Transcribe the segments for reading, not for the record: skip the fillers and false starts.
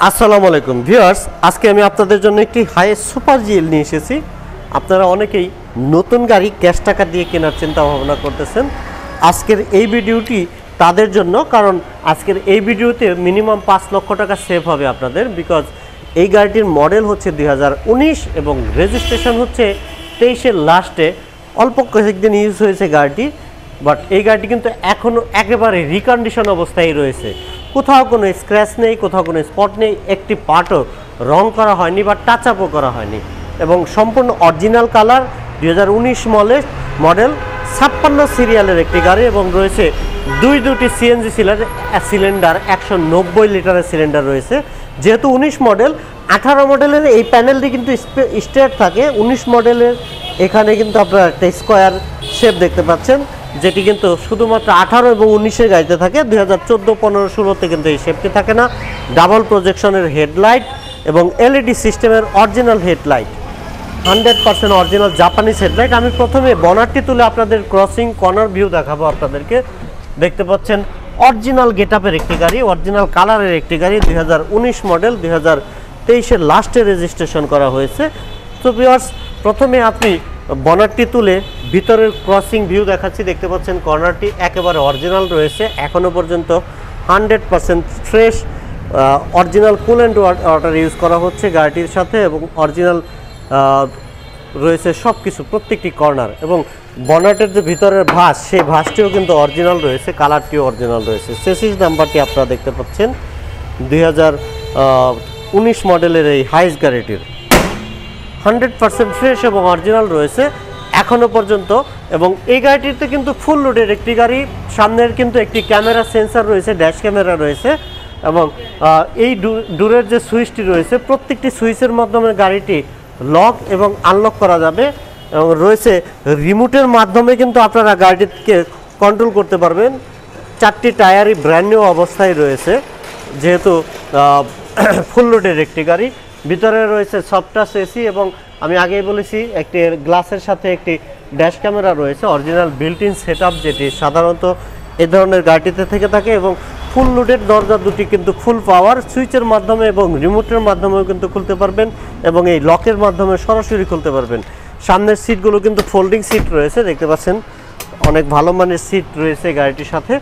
আসসালামু আলাইকুম ভিউয়ার্স, আজকে আমি আপনাদের জন্য একটি হাই সুপার জিএল নিয়ে এসেছি। আপনারা অনেকেই নতুন গাড়ি ক্যাশ টাকা দিয়ে কেনার চিন্তা ভাবনা করতেছেন। আজকের এই ভিডিওটি তাদের জন্য, কারণ আজকের এই ভিডিওতে মিনিমাম 5 লক্ষ টাকা সেভ হবে আপনাদের। বিকজ এই গাড়িটির মডেল হচ্ছে 2019 এবং রেজিস্ট্রেশন হচ্ছে 23-এর লাস্টে। অল্প কয়েকদিন ইউজ হয়েছে গাড়িটি, বাট এই গাড়িটি কিন্তু এখনও একেবারে রিকন্ডিশন অবস্থায় রয়েছে। কোথাও কোনো স্ক্র্যাচ নেই, কোথাও কোনো স্পট নেই, একটি পার্টও রং করা হয়নি বা টাচ আপও করা হয়নি এবং সম্পূর্ণ অরিজিনাল কালার। 2019 মডেল 56 সিরিয়ালের একটি গাড়ি এবং রয়েছে দুটি সিএনজি সিলিন্ডার 190 লিটারের সিলিন্ডার রয়েছে। যেহেতু 19 মডেল, 18 মডেলের এই প্যানেলটি কিন্তু স্ট্রেট থাকে। 19 মডেলের এখানে কিন্তু আপনারা একটা স্কোয়ার শেপ দেখতে পাচ্ছেন, যেটি কিন্তু শুধুমাত্র 18 এবং 19-এর গাড়িতে থাকে। 2014, 15, 16-তে কিন্তু এই শেপটি থাকে না। ডাবল প্রজেকশনের হেডলাইট এবং এলইডি সিস্টেমের original headlight, 100% original Japanese headlight. আমি প্রথমে বনারটি তুলে আপনাদের ক্রসিং কর্নার ভিউ দেখাবো আপনাদেরকে। দেখতে পাচ্ছেন অরিজিনাল গেটআপের একটি গাড়ি, অরিজিনাল কালারের একটি গাড়ি। 2019 মডেল, 2023-এর লাস্টে রেজিস্ট্রেশন করা হয়েছে। তো ভিউয়ার্স, প্রথমে আপনি বনারটি তুলে ভিতরের ক্রসিং ভিউ দেখাচ্ছি। দেখতে পাচ্ছেন কর্নারটি একেবারে অরিজিনাল রয়েছে, এখনও পর্যন্ত 100% fresh original coolant water use করা হচ্ছে গাড়িটির সাথে এবং অরিজিনাল রয়েছে সব কিছু, প্রত্যেকটি কর্নার। এবং বনাটের যে ভিতরের ভাঁজ, সেই ভাঁজটিও কিন্তু অরিজিনাল রয়েছে, কালারটিও অরিজিনাল রয়েছে। চেসিস নাম্বারটি আপনারা দেখতে পাচ্ছেন 2019 মডেলের এই হাইস গাড়িটির 100% ফ্রেশ এবং অরিজিনাল রয়েছে এখনও পর্যন্ত। এবং এই গাড়িটিতে কিন্তু ফুল লোডের একটি গাড়ি। সামনের কিন্তু একটি ক্যামেরা সেন্সার রয়েছে, ড্যাশ ক্যামেরা রয়েছে এবং এই ডোরের যে সুইচটি রয়েছে, প্রত্যেকটি সুইচের মাধ্যমে গাড়িটি লক এবং আনলক করা যাবে এবং রয়েছে রিমোটের মাধ্যমে কিন্তু আপনারা গাড়িটিকে কন্ট্রোল করতে পারবেন। 4টি টায়ারই ব্র্যান্ড নিউ অবস্থায় রয়েছে, যেহেতু ফুল লোডের একটি গাড়ি। ভিতরে রয়েছে সফট টাচ এসি এবং আমি আগেই বলেছি একটি গ্লাসের সাথে একটি ড্যাশ ক্যামেরা রয়েছে, অরিজিনাল বিল্ট ইন সেটআপ, যেটি সাধারণত এ ধরনের গাড়িটিতে থেকে থাকে। এবং ফুল লোডের দরজা দুটি কিন্তু ফুল পাওয়ার, সুইচের মাধ্যমে এবং রিমোটের মাধ্যমেও কিন্তু খুলতে পারবেন এবং এই লকের মাধ্যমে সরাসরি খুলতে পারবেন। সামনের সিটগুলো কিন্তু ফোল্ডিং সিট রয়েছে, দেখতে পাচ্ছেন অনেক ভালো মানের সিট রয়েছে গাড়িটির সাথে।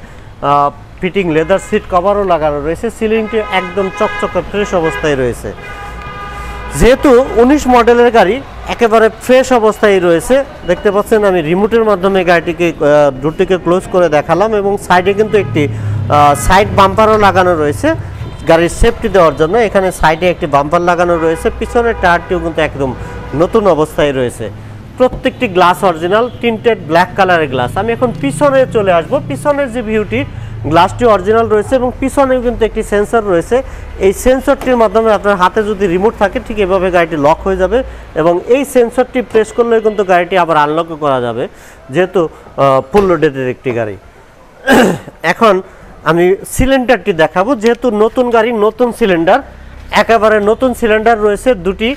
ফিটিং লেদার সিট কভারও লাগানো রয়েছে। সিলিংটি একদম চকচকে ফ্রেশ অবস্থায় রয়েছে। যেহেতু 19 মডেলের গাড়ি, একেবারে ফ্রেশ অবস্থায় রয়েছে। দেখতে পাচ্ছেন আমি রিমোটের মাধ্যমে গাড়িটিকে ডোরটিকে ক্লোজ করে দেখালাম এবং সাইডে কিন্তু একটি সাইড বাম্পারও লাগানো রয়েছে গাড়ির সেফটি দেওয়ার জন্য। এখানে সাইডে একটি বাম্পার লাগানো রয়েছে। পিছনের টায়ারটিও কিন্তু একদম নতুন অবস্থায় রয়েছে। প্রত্যেকটি গ্লাস অরিজিনাল, টিন্টেড ব্ল্যাক কালারের গ্লাস। আমি এখন পিছনে চলে আসব। পিছনের যে ভিউটি, গ্লাসটি অরিজিনাল রয়েছে এবং পিছনেও কিন্তু একটি সেন্সর রয়েছে। এই সেন্সরটির মাধ্যমে আপনার হাতে যদি রিমোট থাকে, ঠিক এভাবে গাড়িটি লক হয়ে যাবে এবং এই সেন্সরটি প্রেস করলে কিন্তু গাড়িটি আবার আনলকও করা যাবে, যেহেতু ফুল লোডেড একটি গাড়ি। এখন আমি সিলিন্ডারটি দেখাবো। যেহেতু নতুন গাড়ি, নতুন সিলিন্ডার, একেবারে নতুন সিলিন্ডার রয়েছে। দুটি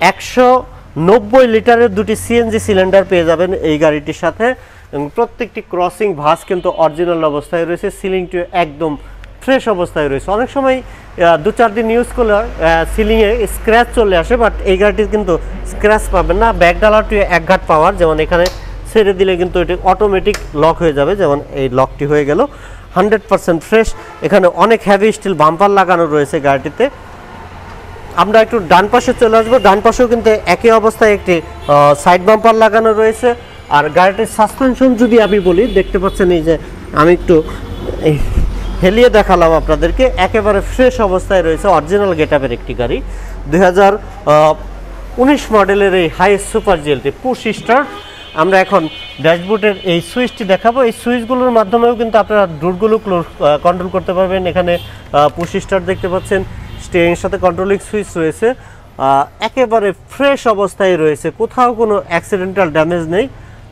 190 লিটারের দুটি সিএনজি সিলিন্ডার পেয়ে যাবেন এই গাড়িটির সাথে এবং প্রত্যেকটি ক্রসিং ভাঁজ কিন্তু অরিজিনাল অবস্থায় রয়েছে। সিলিংটি একদম ফ্রেশ অবস্থায় রয়েছে। অনেক সময় 2-4 দিন ইউজ করলে সিলিংয়ে স্ক্র্যাচ চলে আসে, বাট এই গাড়িটির কিন্তু স্ক্র্যাচ পাবেন না। ব্যাক ডালারটি এক ঘাট পাওয়ার, যেমন এখানে ছেড়ে দিলে কিন্তু এটি অটোমেটিক লক হয়ে যাবে, যেমন এই লকটি হয়ে গেল। 100% ফ্রেশ। এখানে অনেক হেভি স্টিল বাম্পার লাগানো রয়েছে গাড়িটিতে। আমরা একটু ডান পাশে চলে আসবো। ডান পাশেও কিন্তু একই অবস্থায় একটি সাইড বাম্পার লাগানো রয়েছে। আর গাড়িটির সাসপেনশন যদি আমি বলি, দেখতে পাচ্ছেন এই যে আমি একটু হেলিয়ে দেখালাম আপনাদেরকে, একেবারে ফ্রেশ অবস্থায় রয়েছে। অরিজিনাল গেটআপের একটি গাড়ি। 2019 মডেলের এই high super GLT push start. আমরা এখন ড্যাশবোর্ডের এই সুইচটি দেখাবো। এই সুইচগুলোর মাধ্যমেও কিন্তু আপনারা ডোরগুলো কন্ট্রোল করতে পারবেন। এখানে পুশ স্টার্ট দেখতে পাচ্ছেন, স্টিয়ারিংয়ের সাথে কন্ট্রোলিং সুইচ রয়েছে। একেবারে ফ্রেশ অবস্থায় রয়েছে, কোথাও কোনো অ্যাক্সিডেন্টাল ড্যামেজ নেই।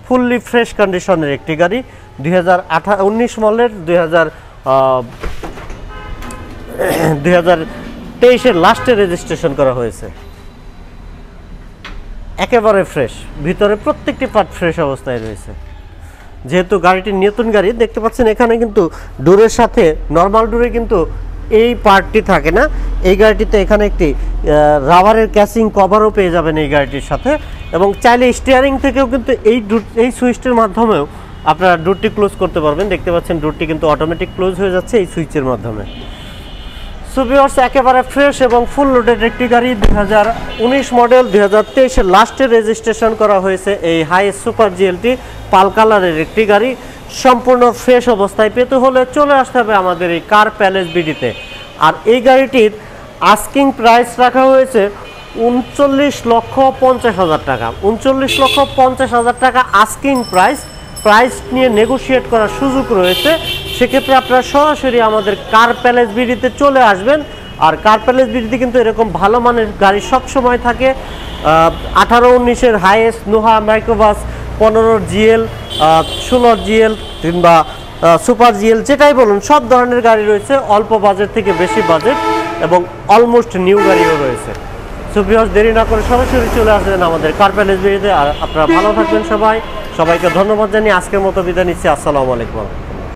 ফুললি ফ্রেশ কন্ডিশনের একটি গাড়ি। 2019 মডেলের 2023-এর লাস্টে রেজিস্ট্রেশন করা হয়েছে। একেবারে ফ্রেশ, ভিতরে প্রত্যেকটি পার্ট ফ্রেশ অবস্থায় রয়েছে। যেহেতু গাড়িটি নতুন গাড়ি, দেখতে পাচ্ছেন এখানে কিন্তু ডোরের সাথে নর্মাল ডোরে কিন্তু এই পার্টটি থাকে না, এই গাড়িটিতে এখানে একটি রাবারের ক্যাসিং কভারও পেয়ে যাবেন এই গাড়িটির সাথে, এবং চাইলে স্টিয়ারিং থেকেও কিন্তু এই সুইচটির মাধ্যমেও আপনারা ডোরটি ক্লোজ করতে পারবেন। দেখতে পাচ্ছেন ডোরটি কিন্তু অটোমেটিক ক্লোজ হয়ে যাচ্ছে এই সুইচের মাধ্যমে। সো ভিউয়ার্স, একেবারে ফ্রেশ এবং ফুল লোডেড একটি গাড়ি, 2019 মডেল, 2023 এর লাস্টে রেজিস্ট্রেশন করা হয়েছে এই হাইস সুপার জিএলটি পাল কালারের একটি গাড়ি। সম্পূর্ণ ফ্রেশ অবস্থায় পেতে হলে চলে আসতে হবে আমাদের এই কার প্যালেস বিডিতে। আর এই গাড়িটির আস্কিং প্রাইস রাখা হয়েছে 39,50,000 টাকা। 39,50,000 টাকা আস্কিং প্রাইস নিয়ে নেগোশিয়েট করার সুযোগ রয়েছে। সেক্ষেত্রে আপনারা সরাসরি আমাদের কার প্যালেস বিডিতে চলে আসবেন। আর কার প্যালেস বিডিতে কিন্তু এরকম ভালো মানের গাড়ি সবসময় থাকে। 18-19-এর HiAce Noha microbus, 15 GL, 16 GL কিংবা সুপার জিএল, যেটাই বলুন সব ধরনের গাড়ি রয়েছে, অল্প বাজেট থেকে বেশি বাজেট, এবং অলমোস্ট নিউ গাড়িও রয়েছে। সো ভিউয়ার্স, দেরি না করে সরাসরি চলে আসবেন আমাদের কার প্যালেস বিডিতে। আর আপনারা ভালো থাকবেন সবাইকে ধন্যবাদ জানিয়ে আজকের মতো বিদায় নিচ্ছি। আসসালামু আলাইকুম।